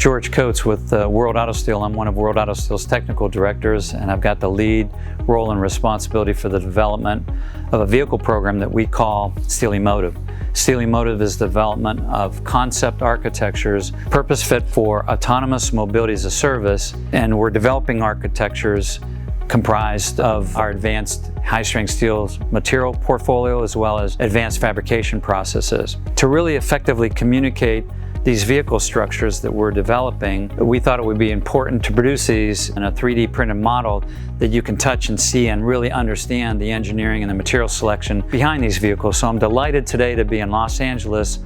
George Coates with World Auto Steel. I'm one of World Auto Steel's technical directors, and I've got the lead role and responsibility for the development of a vehicle program that we call Steel Emotive. Steel Emotive is the development of concept architectures purpose fit for autonomous mobility as a service, and we're developing architectures comprised of our advanced high-strength steel material portfolio as well as advanced fabrication processes. To really effectively communicate these vehicle structures that we're developing, we thought it would be important to produce these in a 3D printed model that you can touch and see and really understand the engineering and the material selection behind these vehicles. So I'm delighted today to be in Los Angeles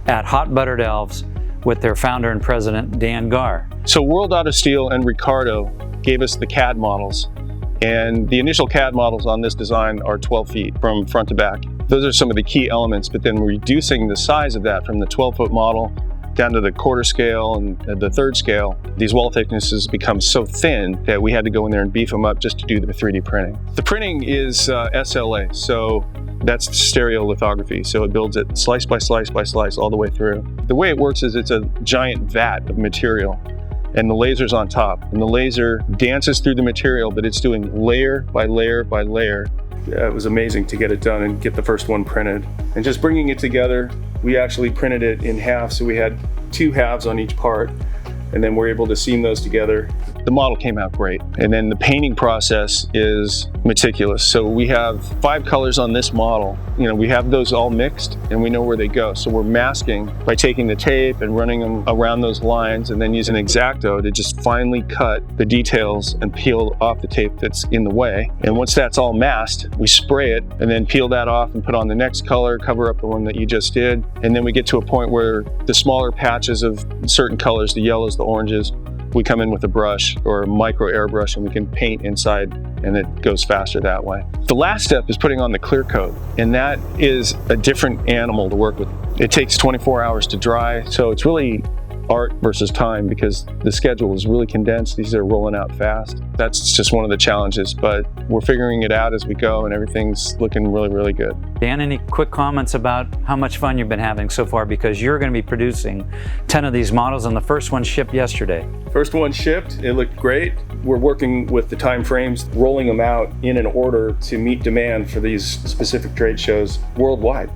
at Hot Buttered Elves with their founder and president, Dan Garr. So World Auto Steel and Ricardo gave us the CAD models, and the initial CAD models on this design are 12 feet from front to back. Those are some of the key elements, but then reducing the size of that from the 12-foot model down to the quarter scale and the third scale, these wall thicknesses become so thin that we had to go in there and beef them up just to do the 3D printing. The printing is SLA, so that's stereolithography. So it builds it slice by slice by slice all the way through. The way it works is it's a giant vat of material, and the laser's on top, and the laser dances through the material, but it's doing layer by layer by layer. It was amazing to get it done and get the first one printed. And just bringing it together, we actually printed it in half, so we had 2 halves on each part, and then we're able to seam those together. The model came out great. And then the painting process is meticulous. So we have 5 colors on this model. You know, we have those all mixed and we know where they go. So we're masking by taking the tape and running them around those lines and then using X-Acto to just finely cut the details and peel off the tape that's in the way. And once that's all masked, we spray it and then peel that off and put on the next color, cover up the one that you just did. And then we get to a point where the smaller patches of certain colors, the yellows, the oranges, we come in with a brush or a micro airbrush and we can paint inside, and it goes faster that way. The last step is putting on the clear coat, and that is a different animal to work with. It takes 24 hours to dry, so it's really art versus time because the schedule is really condensed. These are rolling out fast. That's just one of the challenges, but we're figuring it out as we go and everything's looking really, really good. Dan, any quick comments about how much fun you've been having so far, because you're going to be producing 10 of these models and the first one shipped yesterday. First one shipped, it looked great. We're working with the time frames, rolling them out in an order to meet demand for these specific trade shows worldwide.